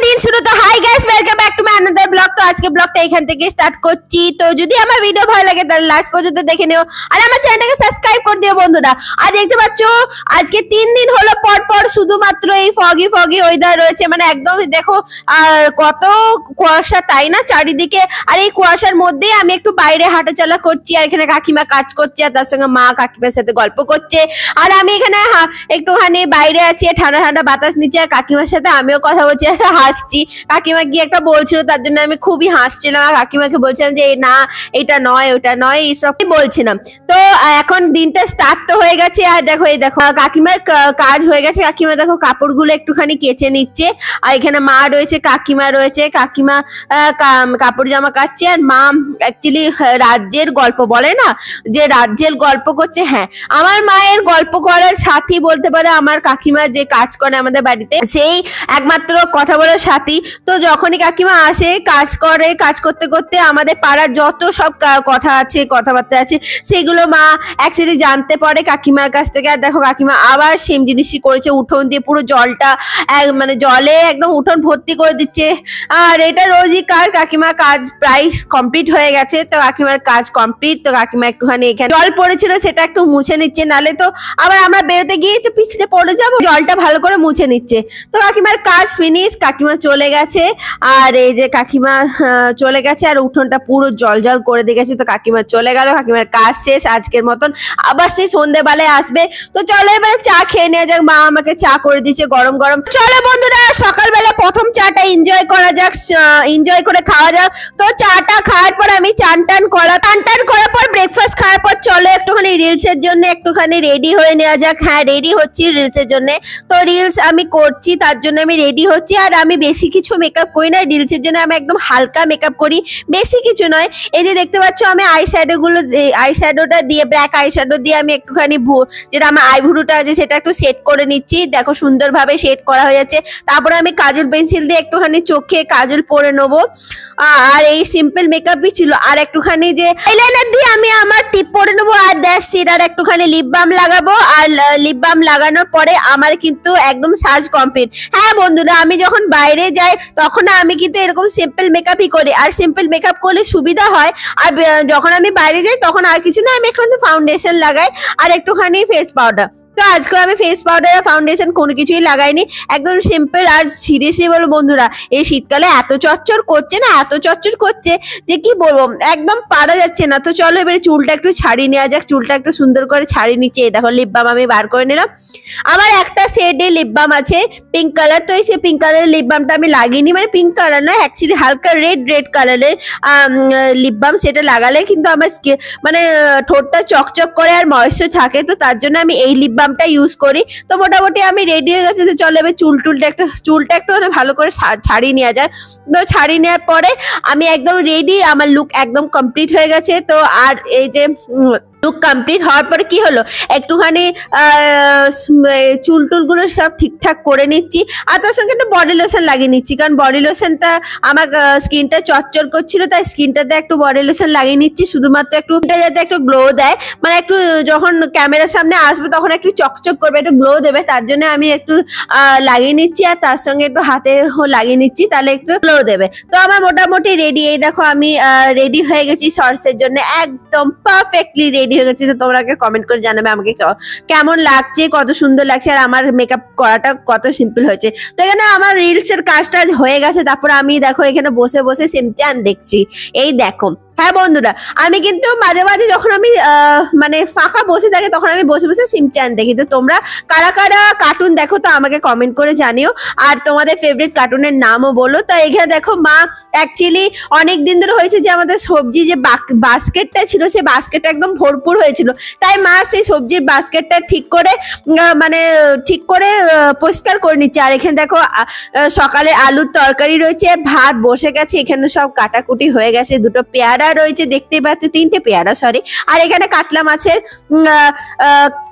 দিন শুরু। তো hi guys, welcome back to my another blog. তো আজকে ব্লগটা এখান থেকে স্টার্ট করছি। তো যদি আমার ভিডিও ভালো লাগে তাহলে লাস্ট পর্যন্ত দেখে নিও আর আমার চ্যানেলটাকে সাবস্ক্রাইব করে দিও বন্ধুরা। আর দেখতে পাচ্ছ আজকে 3 দিন হলো পর পর শুধুমাত্র এই ফগি ফগি ওয়েদার রয়েছে, মানে একদম দেখো আর কত কুয়াশা তাই না চারিদিকে। আর এই কুয়াশার মধ্যেই আমি একটু বাইরে হাঁটাচলা করছি, আর এখানে কাকিমা কাজ করছে আর তার সঙ্গে মা কাকিমার সাথে গল্প করছে। আর আমি এখানে একটুখানি বাইরে আছি, ঠান্ডা ঠান্ডা বাতাস নিচ্ছে, আর কাকিমার সাথে আমিও কথা বলছি আর হাসছি। কাকিমা গিয়ে একটা বলছিল, তার জন্য আমি খুবই হাসছিলাম আর কাকিমাকে বলছিলাম যে না এটা নয় ওটা নয় এইসব বলছিলাম। তো এখন দিনটা স্টার্ট তো হয়ে গেছে। আর দেখো এই দেখো কাকিমার কাজ হয়ে গেছে। কাকিমা দেখো কাপড়গুলো একটুখানি কেচে নিচ্ছে, আর এখানে মা রয়েছে কাকিমা রয়েছে। কাকিমা কাপড় জামা কাচ্ছে, আর মা অ্যাকচুয়ালি রাজ্যের গল্প বলে না, যে রাজ্যের গল্প করছে। হ্যাঁ, আমার মায়ের গল্প করার সাথী বলতে পারে আমার কাকিমা, যে কাজ করে আমাদের বাড়িতে, সেই একমাত্র কথা বলার সাথী। তো যখনই কাকিমা আসে কাজ করে, কাজ করতে করতে আমাদের পাড়ার যত সব কথা আছে কথাবার্তা আছে সেগুলো মা অ্যাকচুয়ালি জানতে পারে কাকিমার কাছ থেকে। আর দেখো কাকিমা আবার সেম জিনিসই করেছে, উঠোন দিয়ে পুরো জলটা মানে জলে একদম উঠোন ভর্তি করে দিচ্ছে। আর এটা রোজই কাজ। কাকিমা কাজ প্রায় কমপ্লিট হয়ে গেছে, তো কাকিমার কাজ কমপ্লিট। তো কাকিমা একটুখানি এখানে জল পড়েছিল সেটা একটু মুছে নিচ্ছে, নালে তো আবার আমরা বেরোতে গিয়ে তো পিছলে পড়ে যাবো। জলটা ভালো করে মুছে নিচ্ছে। তো কাকিমার কাজ ফিনিশ, কাকিমা চলে গেছে। আর এই যে কাকিমা চলে গেছে আর উঠোনটা পুরো জল জল করে দিয়ে গেছে। তো কাকিমা চলে গেল, কাকিমার কাজ শেষ আজকের মতন। আবার সেই সন্ধ্যেবেলায় আসবে। তো চলো এবারে চা খেয়ে নেওয়া যাক। মা আমাকে চা করে দিচ্ছে গরম গরম। চলো বন্ধুরা সকালবেলা প্রথম চাটা এনজয় করা যাক, এনজয় করে খাওয়া যাক। তো চাটা খাওয়ার পর আমি চান টান করার পর ব্রেকফাস্ট খাওয়ার পর চলো একটুখানি রিলস এর জন্য একটুখানি রেডি হয়ে নেওয়া যাক। হ্যাঁ, রেডি হচ্ছি রিলস এর জন্য। তো রিলস আমি করছি, তার জন্য আমি রেডি হচ্ছি। আর আমি বেশি কিছু মেকআপ করি না রিলস এর জন্য, আমি একদম হালকা মেকআপ করি, বেশি কিছু নয়। এই যে দেখতে পাচ্ছ আমি আইশ্যাডোটা দিয়ে, ব্ল্যাক আইশ্যাডো দিয়ে আমি একটুখানি যেটা আমার আইভুরুটা আছে সেটা একটু সেট করে নিচ্ছি। দেখো সুন্দরভাবে সেট করা হয়ে যাচ্ছে। তারপরে আমি কাজল পেন্সিল দিয়ে একটুখানি চোখে কাজল পরে নেবো। আর এই সিম্পল মেকআপই ছিল। আর একটুখানি যে আইলাইনার দিয়ে আমি আমার টিপ পরে নেবো, আর দ্যাটস ইট। আর একটুখানি লিপ বাম লাগাবো, আর লিপ বাম লাগানোর পরে আমার কিন্তু একদম সাজ কমপ্লিট। হ্যাঁ বন্ধুরা, আমি যখন বাইরে যাই তখন আমি কিন্তু এরকম সিম্পল মেকআপই করি। আর সিম্পল মেকআপ করলে সুবিধা হয়। আর যখন আমি বাইরে যাই তখন আর কিছু না, আমি একটুখানি ফাউন্ডেশন লাগাই আর একটুখানি ফেস পাউডার। তো আজকে আমি ফেস পাউডার আর ফাউন্ডেশন কোনো কিছুই লাগাইনি, একদম সিম্পল। আর সিরিয়াসলি বলো বন্ধুরা, এই শীতকালে এত চচ্চর করছে না, এত চচ্চর করছে যে কি বলবো, একদম পারা যাচ্ছে না। তো চলো এবারে চুলটা একটু ছাড়িয়ে নেওয়া যাক। চুলটা একটু সুন্দর করে ছাড়িয়ে নিচ্ছে। এই দেখো লিপ বাম আমি বার করে নিলাম। আমার একটা শেডে লিপ বাম আছে পিঙ্ক কালার। তো এই সে পিঙ্ক কালারের লিপ বামটা আমি লাগিনি, মানে পিঙ্ক কালার নয়, অ্যাকচুয়ালি হালকা রেড কালারের লিপ বাম। সেটা লাগালে কিন্তু আমার মানে ঠোঁটটা চকচক করে আর ময়েশ্চার থাকে। তো তার জন্য আমি এই লিপ বামটা ইউজ করি। তো মোটামুটি আমি রেডি হয়ে গেছি। তো চলো এবার চুলটা একটু ভালো করে ছাড়িয়ে নেওয়া যায়। তো ছাড়িয়ে নেওয়ার পরে আমি একদম রেডি, আমার লুক একদম কমপ্লিট হয়ে গেছে। তো আর এই যে লুক কমপ্লিট হওয়ার পরে কি হলো, একটুখানি চুলটুলগুলো সব ঠিকঠাক করে নিচ্ছি। আর তার সঙ্গে একটু বডি লোশন লাগিয়ে নিচ্ছি, কারণ বডি লোশনটা আমার স্কিনটা চচ্চর করছিল, তাই স্কিনটাতে একটু বডি লোশন লাগিয়ে নিচ্ছি, শুধুমাত্র একটু যাতে একটু গ্লো দেয়, মানে একটু যখন ক্যামেরার সামনে আসবে তখন একটু চকচক করবে, একটু গ্লো দেবে, তার জন্য আমি একটু লাগিয়ে নিচ্ছি। আর তার সঙ্গে একটু হাতে লাগিয়ে নিচ্ছি, তাহলে একটু গ্লো দেবে। তো আমার মোটামুটি রেডি। এই দেখো আমি রেডি হয়ে গেছি শর্টসের জন্য, একদম পারফেক্টলি রেডি হয়ে গেছে। তো তোমরা কমেন্ট করে জানাবে আমাকে কেমন লাগছে, কত সুন্দর লাগছে, আর আমার মেকআপ করাটা কত সিম্পল হয়েছে। তো এখানে আমার রিলস এর কাজটা হয়ে গেছে। তারপর আমি দেখো এখানে বসে বসে সিমচান দেখছি। এই দেখো হ্যাঁ বন্ধুরা, আমি কিন্তু মাঝে মাঝে যখন আমি মানে ফাঁকা বসে থাকি তখন আমি বসে বসে সিমচান দেখি। তো তোমরা কারা কারা কার্টুন দেখো তো আমাকে কমেন্ট করে জানিও, আর তোমাদের ফেভারিট কার্টুনের নামও বলো। তো এখানে দেখো মা অ্যাকচুয়ালি অনেক দিন ধরে হয়েছে যে আমাদের সবজি যে বাস্কেটটা ছিল সেই বাস্কেটটা একদম ভরপুর হয়েছিল, তাই মা সেই সবজির বাস্কেটটা ঠিক করে পরিষ্কার করে নিচ্ছে। আর এখানে দেখো সকালে আলুর তরকারি রয়েছে, ভাত বসে গেছে, এখানে সব কাটাকুটি হয়ে গেছে, দুটো পেয়ারা পেয়ারা রয়েছে, দেখতেই পাচ্ছ 3টে পেয়ারা সরি। আর এখানে কাতলা মাছের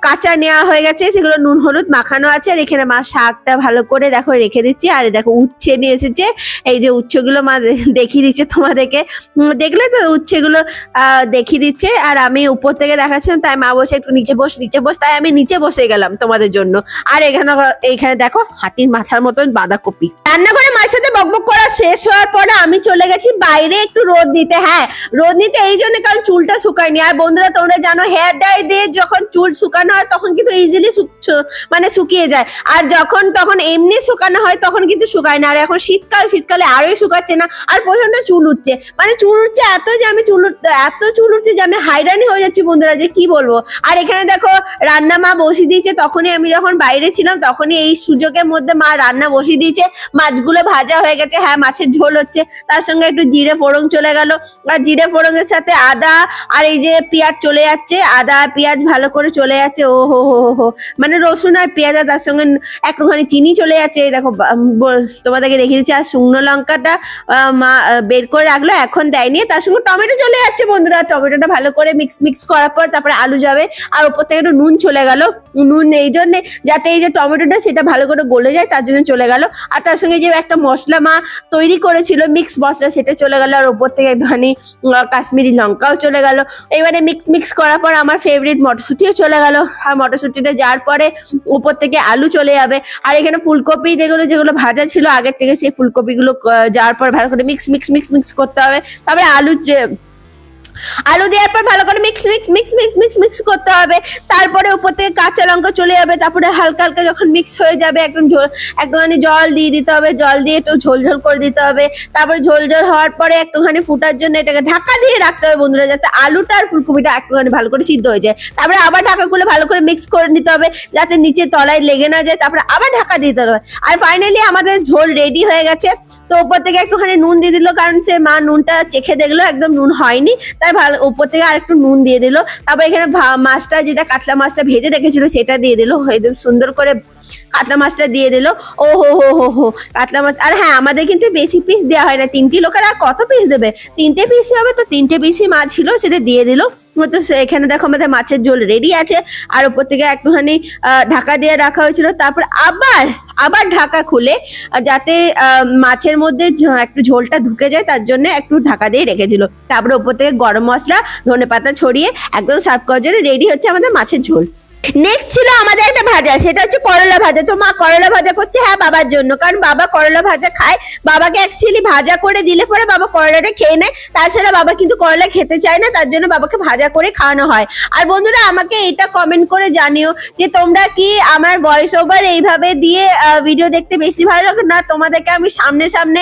কাঁচা নেওয়া হয়ে গেছে, সেগুলো নুন হলুদ মাখানো আছে। আর এখানে মা শাকটা ভালো করে দেখো রেখে দিচ্ছি। আর দেখো উচ্ছে নিয়ে এসেছে, এই যে উচ্ছেগুলো মা দেখিয়ে দিচ্ছে তোমাদেরকে, দেখলে তো উচ্ছেগুলো দেখিয়ে দিচ্ছে। আর আমি উপর থেকে দেখাচ্ছিলাম, তাই মা বসে একটু নিচে বস, তাই আমি নিচে বসে গেলাম তোমাদের জন্য। আর এইখানে দেখো হাতির মাথার মতন বাঁধাকপি। রান্নাঘরে মায়ের সাথে বকবক করা শেষ হওয়ার পরে আমি চলে গেছি বাইরে একটু রোদ নিতে। হ্যাঁ, রোদ নিতে এই জন্য কারণ চুলটা শুকায়নি। আর বন্ধুরা তোমরা জানো হেয়ার ডাই দিয়ে যখন চুল শুকানো হয় তখন কিন্তু ইজিলি মানে শুকিয়ে যায়, আর যখন তখন এমনি শুকানো হয় তখন কিন্তু শুকায় না। আর এখন শীতকালে আরোই শুকাচ্ছে না, আর প্রচন্ড চুল উঠছে, মানে চুল উঠছে এত যে আমি এত চুল উঠছে যে আমি হাইরানি হয়ে যাচ্ছি বন্ধুরা, যে কি বলবো। আর এখানে দেখো রান্না মা বসিয়ে দিয়েছে, তখনই আমি যখন বাইরে ছিলাম তখনই এই সুযোগের মধ্যে মা রান্না বসিয়ে দিয়েছে। মাছগুলো ভাজা হয়ে গেছে, হ্যাঁ মাছের ঝোল হচ্ছে, তার সঙ্গে একটু জিরে ফোড়ন চলে গেল। আর জিরে ফোড়নের সাথে আদা আর এই যে পেঁয়াজ চলে যাচ্ছে, আদা পেঁয়াজ ভালো করে চলে যাচ্ছে। ও হো হো হো, মানে রসুন আর পেঁয়াজ, তার সঙ্গে একটুখানি চিনি চলে যাচ্ছে। এই দেখো তোমাদেরকে দেখিয়ে দিচ্ছি। আর শুকনো লঙ্কাটা মা বের করে রাখলো, এখন দেয়নি। তার সঙ্গে টমেটো চলে যাচ্ছে বন্ধুরা, টমেটোটা ভালো করে মিক্স করার পর তারপরে আলু যাবে। আর উপর থেকে একটু নুন চলে গেল, নুন এই জন্যে যাতে এই যে টমেটোটা সেটা ভালো করে গলে যায় তার জন্য চলে গেল। আর তার সঙ্গে যে একটা মশলা মা তৈরি করেছিল মিক্স মশলা, সেটা চলে গেল। আর উপর থেকে একটুখানি কাশ্মীরি লঙ্কাও চলে গেল। এবারে মিক্স করার পর আমার ফেভারিট মটরশুঁটিও চলে গেল। আর মটরশুঁটিটা যাওয়ার পরে উপর থেকে আলু চলে যাবে। আর এখানে ফুলকপি যেগুলো ভাজা ছিল আগের থেকে, সেই ফুলকপিগুলো যাওয়ার পর ভালো করে মিক্স করতে হবে। তারপরে আলু দেওয়ার পর ভালো করে মিক্স করতে হবে। তারপরে উপর থেকে কাঁচা লঙ্কা চলে যাবে। তারপরে হালকা হালকা যখন মিক্স হয়ে যাবে একটুখানি জল দিয়ে দিতে হবে, জল দিয়ে একটু ঝোল করে দিতে হবে। তারপরে ঝোল হওয়ার পরে একটুখানি ফুটার জন্য এটাকে ঢাকা দিয়ে রাখতে হবে বন্ধুরা, যাতে আলুটা আর ফুলকপিটা একটুখানি ভালো করে সিদ্ধ হয়ে যায়। তারপরে আবার ঢাকা খুলে ভালো করে মিক্স করে নিতে হবে যাতে নিচে তলায় লেগে না যায়। তারপরে আবার ঢাকা দিতে হবে। আর ফাইনালি আমাদের ঝোল রেডি হয়ে গেছে। তো উপর থেকে একটুখানি নুন দিয়ে দিল, কারণ সে মা নুনটা চেখে দেখলো একদম নুন হয়নি, তাই ভালো উপর থেকে আর একটু নুন দিয়ে দিল। তারপর এখানে মাছটা যেটা কাতলা মাছটা ভেজে রেখেছিল সেটা দিয়ে দিল, একদম সুন্দর করে কাতলা মাছটা দিয়ে দিল। ও হো হো হো হো কাতলা মাছ। আর হ্যাঁ, আমাদের কিন্তু বেশি পিস দেওয়া হয় না, 3টি লোকের আর কত পিস দেবে, 3টে পিসই হবে, তো 3টে পিসই মাছ ছিল সেটা দিয়ে দিল। তো এখানে দেখো আমাদের মাছের ঝোল রেডি আছে। আর উপর থেকে একটুখানি ঢাকা দিয়ে রাখা হয়েছিল। তারপর আবার ঢাকা খুলে যাতে মাছের মধ্যে একটু ঝোলটা ঢুকে যায় তার জন্য একটু ঢাকা দিয়ে রেখেছিল। তারপরে উপর থেকে গরম মশলা ধনেপাতা ছড়িয়ে একদম সার্ভ করার জন্য রেডি হচ্ছে আমাদের মাছের ঝোল। নেক্সট ছিল আমাদের একটা ভাজা, সেটা হচ্ছে করলা ভাজা। তো মা করলা ভাজা করছে, হ্যাঁ বাবার জন্য, কারণ বাবা করলা ভাজা খায়। বাবাকে অ্যাকচুয়ালি ভাজা করে দিলে পরে বাবা করলাটা খেয়ে নেয়, তাছাড়া বাবা কিন্তু করলা খেতে চায় না, তার জন্য বাবাকে ভাজা করে খাওয়ানো হয়। আর বন্ধুরা আমাকে এটা কমেন্ট করে জানিও যে তোমরা কি আমার ভয়েস ওভার এইভাবে দিয়ে ভিডিও দেখতে বেশি ভালো লাগে, না তোমাদেরকে আমি সামনে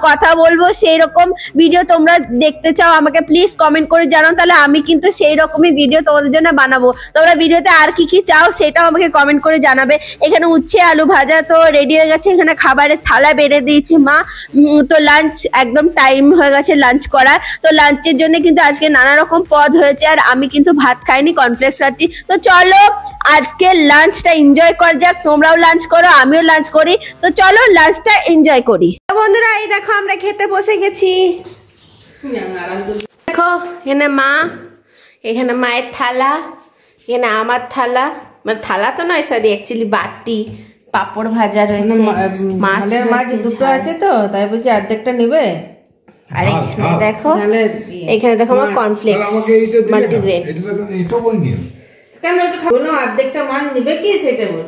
কথা বলবো সেই রকম ভিডিও তোমরা দেখতে চাও, আমাকে প্লিজ কমেন্ট করে জানাও, তাহলে আমি কিন্তু সেই রকমই ভিডিও তোমাদের জন্য বানাবো। তোমরা ভিডিওতে আর কি চাও সেটাও আমাকে কমেন্ট করে জানাবে। এখানে উচ্ছে আলু ভাজা তো রেডি হয়ে গেছে, এখানে খাবারের থালা বেড়ে দিয়েছে মা। তো লাঞ্চ একদম টাইম হয়ে গেছে লাঞ্চ করার। তো লাঞ্চের জন্য কিন্তু আজকে নানা রকম পদ হয়েছে, আর আমি কিন্তু ভাত খাইনি, কর্নফ্লেক্স খাচ্ছি। তো চলো আজকে লাঞ্চটা এনজয় করা যাক, তোমরাও লাঞ্চ করো আমিও লাঞ্চ করি। তো চলো লাঞ্চটা এনজয় করি। বন্ধুরা এই দেখো আমরা খেতে বসে গেছি। দেখো এখানে মা, এখানে মায়ের থালা, এখানে আমার থালা, মানে থালা তো নয় সরি অ্যাকচুয়ালি বাটি, পাপড় ভাজা রয়েছে, মাছ দুটো আছে তো তাই বলছি অর্ধেকটা নেবে। আর এখানে দেখো আমার কর্নফ্লেক্স মাল্টিগ্রেন। কেন ওটা খাবো না, অর্ধেকটা মাছ নেবে কি সেটা বল।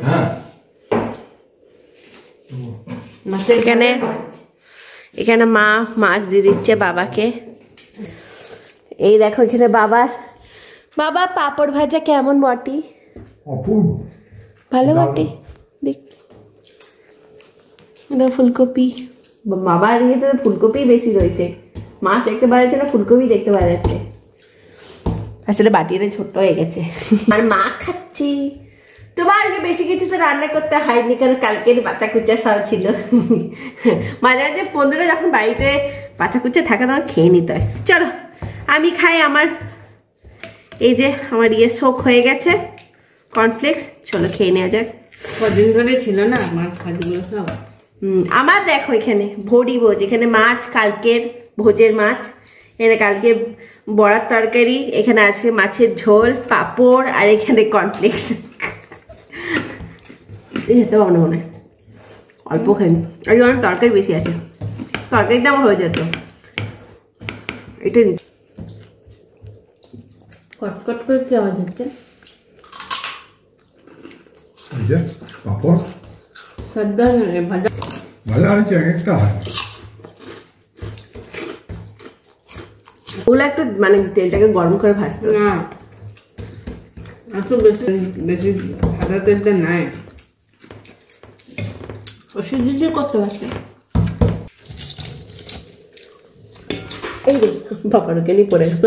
এখানে মা মাছ দিয়ে দিচ্ছে বাবাকে। এই দেখো এখানে বাবা পাপড় ভাজা কেমন বটি? ভালো বটি। দেখ ফুলকপি, বাবার ইয়েতে ফুলকপি বেশি রয়েছে, মাছ দেখতে পাওয়া যাচ্ছে না, ফুলকপি দেখতে পাওয়া যাচ্ছে। আসলে বাটিটা ছোট্ট হয়ে গেছে। আর মা খাচ্ছি। তোমার আজকে বেশি কিছু তো রান্না করতে হয়নি, কারণ কালকের বাচ্চা কুচ্চা সব ছিল। মাঝে মাঝে বন্ধুরা যখন বাড়িতে বাচ্চা কুচ্চা থাকে তখন খেয়ে নিতে হয়। চলো আমি খাই, আমার এই যে আমার শোক হয়ে গেছে কর্নফ্লেক্স, চলো খেয়ে নেওয়া যাক। কদিন ধরে ছিল না মাছ খাজগুলো সব। আমার দেখো এখানে ভরি ভোজ, এখানে মাছ কালকের ভোজের মাছ, এখানে কালকে বড়ার তরকারি, এখানে আছে মাছের ঝোল, পাঁপড়, আর এখানে কর্নফ্লেক্স। যেতে পারবো না মনে হয়, অল্প খাই, আর অনেক তরকারি বেশি আছে, তরকারিতে আমার হয়ে যেত। এটা কটকট করে কি আওয়াজ হচ্ছে? পাপড় সদ্য ভাজা ভাজা হয়েছে একটা। ওগুলো একটু মানে তেলটাকে গরম করে ভাজতে না, একটু বেশি বেশি সাদা তেলটা নাই, সর্ষে দিয়ে করতে পারছে। এই রে বাবারকে নিয়ে পড়ে গেল।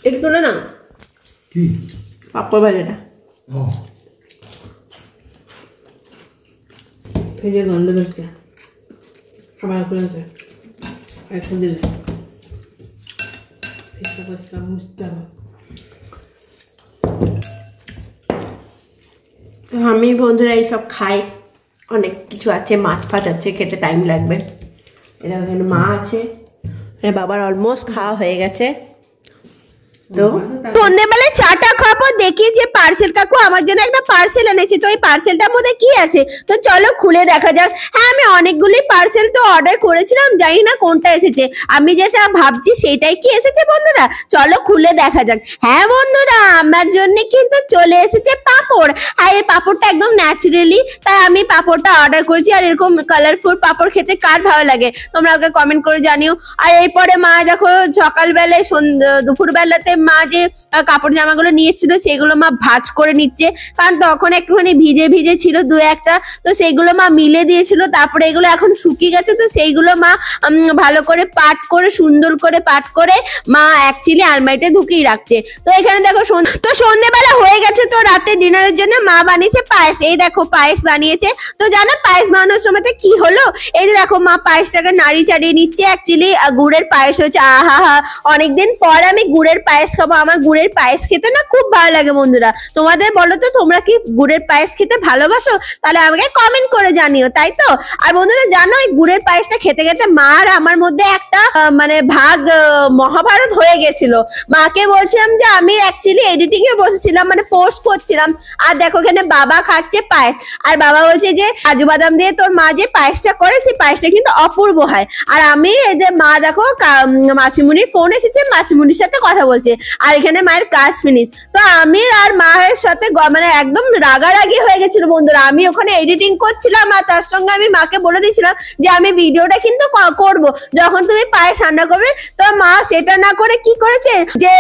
একটু তোলে না কি পাপড় ভাজাটা। ও ফেলে গন্ধ বেরোচ্ছে, খাবার করেছে একটু দিলে বুঝতে হবে। তো আমি বন্ধুরা এইসব খাই, অনেক কিছু আছে, মাছ ফাছ আছে, খেতে টাইম লাগবে। এটা এখানে মা আছে, বাবার অলমোস্ট খাওয়া হয়ে গেছে। তো সন্ধ্যেবেলায় চাটা খাবো, দেখি যে পার্সেল কাকু আমার জন্য একটা পার্সেল এনেছে। তো এই পার্সেলটার মধ্যে কি আছে তো চলো খুলে দেখা যাক। হ্যাঁ আমি অনেকগুলি পার্সেল তো অর্ডার করেছিলাম, জানি না কোনটা এসেছে। আমি যেটা ভাবছি সেটাই কি এসেছে বন্ধুরা, চলো খুলে দেখা যাক। হ্যাঁ বন্ধুরা আমার জন্য কিন্তু চলে এসেছে পাঁপড়, আর এই পাঁপড়টা একদম ন্যাচারালি, তাই আমি পাঁপড়টা অর্ডার করেছি। আর এরকম কালারফুল পাঁপড় খেতে কার ভালো লাগে তোমরা ওকে কমেন্ট করে জানিও। আর এরপরে মা দেখো সকালবেলায় দুপুরবেলাতে মা যে কাপড় জামাগুলো নিয়ে এসেছিল সেগুলো মা ভাঁজ করে নিচ্ছে, কারণ তখন একটুখানি ভিজে ভিজে ছিল দু একটা, তো সেইগুলো মা মিলে দিয়েছিল। তারপরে এগুলো এখন শুকিয়ে গেছে, তো সেইগুলো মা ভালো করে পাট করে সুন্দর করে পাট করে মা অ্যাকচুয়ালি আলমারিতে ঢুকিয়ে রাখছে। তো এখানে দেখো তো সন্ধ্যেবেলা হয়ে গেছে, তো রাতে ডিনারের জন্য মা বানিয়েছে পায়েস। এই দেখো পায়েস বানিয়েছে। তো জানো পায়েস বানানোর সময় কি হলো, এই যে দেখো মা পায়েসটাকে নাড়ি চাড়িয়ে নিচ্ছে। অ্যাকচুয়ালি গুড়ের পায়েস হয়েছে, আহা হা, অনেকদিন পর আমি গুড়ের পায়েস খাবো। আমার গুড়ের পায়েস খেতে না খুব ভালো লাগে বন্ধুরা। তোমাদের বলো তো তোমরা কি গুড়ের পায়েস খেতে ভালোবাসো? তাহলে আমাকে কমেন্ট করে জানিও, তাই তো। আর বন্ধুরা জানো এই গুড়ের পায়েসটা খেতে খেতে মা আর আমার মধ্যে একটা মানে ভাগ মহাভারত হয়ে গেছিল। মাকে বলছিলাম যে আমি অ্যাকচুয়ালি এডিটিং এ বসেছিলাম, মানে পোস্ট করছিলাম, আর দেখো এখানে বাবা খাচ্ছে পায়েস, আর বাবা বলছে যে কাজু বাদাম দিয়ে তোর মা যে পায়েসটা করে সেই পায়েসটা কিন্তু অপূর্ব হয়। আর আমি এই যে মা দেখো মাসিমুনির ফোন এসেছে, মাসিমুনির সাথে কথা বলছে, আর এখানে মায়ের কাজ ফিনিশ। তো আমি আর মায়ের সাথে মানে একদম রাগারাগি হয়ে গেছিল বন্ধুরা। আমি ওখানে এডিটিং করছিলাম, আর তার সঙ্গে আমি মাকে বলে দিয়েছিলাম যে আমি ভিডিওটা কিন্তু করব যখন তুমি পায়েস রান্না করবে। তো মা সেটা না করে কি করেছে যে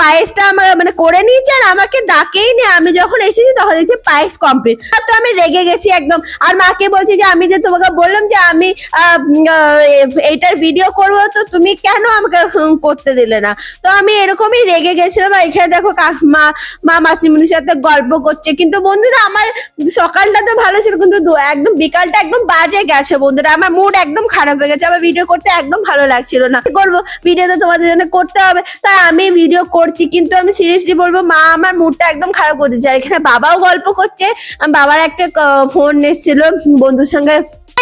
পায়েসটা আমার মানে করে নিয়েছে, আর আমাকে ডাকেই নি। আমি যখন এসেছি তখন দেখছি পায়েস কমপ্লিট। তো আমি রেগে গেছি একদম, আর মাকে বলছি যে আমি যে তোমাকে বললাম যে আমি এইটার ভিডিও করবো, তো তুমি কেন আমাকে করতে দিলে না? তো আমি এরকমই রেগে গেছিলাম। এখানে দেখো মা মাসিমুনির সাথে গল্প করছে। কিন্তু বন্ধুরা আমার সকালটা তো ভালো ছিল, কিন্তু একদম বিকালটা একদম বাজে গেছে বন্ধুরা। আমার মুড একদম খারাপ হয়ে গেছে, আমার ভিডিও করতে একদম ভালো লাগছিল না। কি করবো, ভিডিও তো তোমাদের জন্য করতে হবে, তাই আমি ভিডিও করছি। কিন্তু আমি সিরিয়াসলি বলবো মা আমার মুডটা একদম খারাপ করে দিচ্ছে। আর এখানে বাবাও গল্প করছে, বাবার একটা ফোন এসেছিল বন্ধুর সঙ্গে,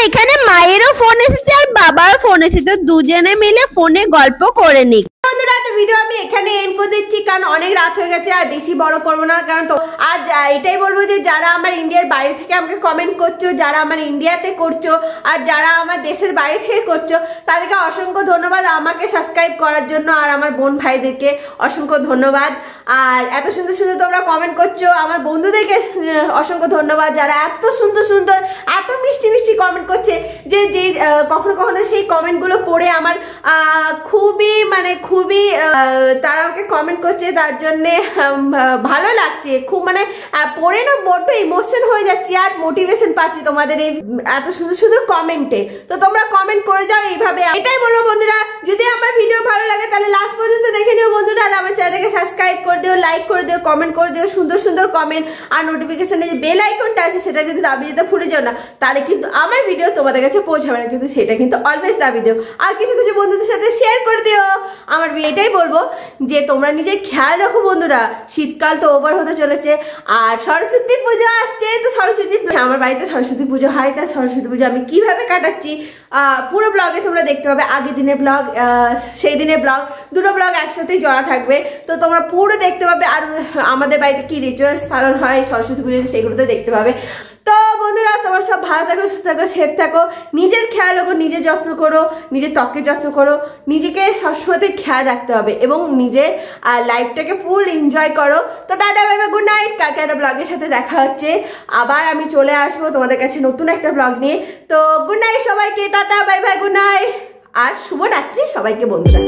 এখানে মায়েরও ফোন এসেছে আর বাবারও ফোন এসেছে, তো দুজনে মিলে ফোনে গল্প করে নিক। বন্ধুরা তো ভিডিও আমি এখানে এন্ড করে দিচ্ছি, কারণ অনেক রাত হয়ে গেছে আর বেশি বড় করবো না। কারণ তো আজ এটাই বলবো যে যারা আমার ইন্ডিয়ার বাইরে থেকে আমাকে কমেন্ট করছো, যারা আমার ইন্ডিয়াতে করছো, আর যারা আমার দেশের বাইরে থেকে করছো, তাদেরকে অসংখ্য ধন্যবাদ আমাকে সাবস্ক্রাইব করার জন্য, আর আমার বোন ভাইদেরকে অসংখ্য ধন্যবাদ। আর এত সুন্দর সুন্দর তোমরা কমেন্ট করছো, আমার বন্ধুদেরকে অসংখ্য ধন্যবাদ যারা এত সুন্দর সুন্দর এত মিষ্টি মিষ্টি কমেন্ট করছে। যে যে কখনো কখনো সেই কমেন্টগুলো পড়ে আমার খুবই তারা আমাকে কমেন্ট করছে, তার জন্যে ভালো লাগছে খুব, মানে পড়ে না বড্ড ইমোশন হয়ে যাচ্ছি, আর মোটিভেশন পাচ্ছি তোমাদের এই এত সুন্দর সুন্দর কমেন্টে। তো তোমরা কমেন্ট করে যাও এইভাবে। এটাই বলবো বন্ধুরা, যদি আমার ভিডিও ভালো লাগে তাহলে লাস্ট পর্যন্ত দেখে নিও বন্ধুরা, আর আমার চ্যানেলকে সাবস্ক্রাইব করে দিও, লাইক করে দিও, কমেন্ট করে দিও সুন্দর সুন্দর কমেন্ট, আর নোটিফিকেশনে যে বেল আইকনটা আছে সেটা কিন্তু দাবি দিতে ভুলে যাও না, তাহলে কিন্তু আমার ভিডিও তোমাদের কাছে পৌঁছাবে না, কিন্তু সেটা কিন্তু অলওয়েজ দাবি দিও। আর কিছু কিছু বন্ধু বন্ধুদের সাথে শেয়ার করে দিও। আমার এটাই বলবো যে তোমরা নিজের খেয়াল রাখো বন্ধুরা, শীতকাল তো ওভার হতে চলেছে, আর সরস্বতী পুজো আসছে। তো সরস্বতী আমার বাড়িতে সরস্বতী পুজো হয়, তা সরস্বতী পুজো আমি কিভাবে কাটাচ্ছি পুরো ব্লগে তোমরা দেখতে পাবে। আগের দিনের ব্লগ, সেই দিনের ব্লগ, দুটো ব্লগ একসাথেই জড়া থাকবে, তো তোমরা পুরো দেখতে পাবে। আর আমাদের বাড়িতে কি রিচুয়ালস পালন হয় সরস্বতী পুজোতে সেগুলো তো দেখতে পাবে। তো বন্ধুরা তোমরা সব ভালো থাকো, সুস্থ থাকো, সেফ থাকো, নিজের খেয়াল রাখো, নিজের যত্ন করো, নিজের ত্বকের যত্ন করো, নিজেকে সবসময় খেয়াল রাখতে হবে এবং নিজের লাইফটাকে ফুল এনজয় করো। তো tata bye bye, good night. কালকে একটা ব্লগের সাথে দেখা হচ্ছে, আবার আমি চলে আসবো তোমাদের কাছে নতুন একটা ব্লগ নিয়ে। তো গুড নাইট সবাইকে, tata bye bye, good night, আর শুভরাত্রি সবাইকে বন্ধুরা।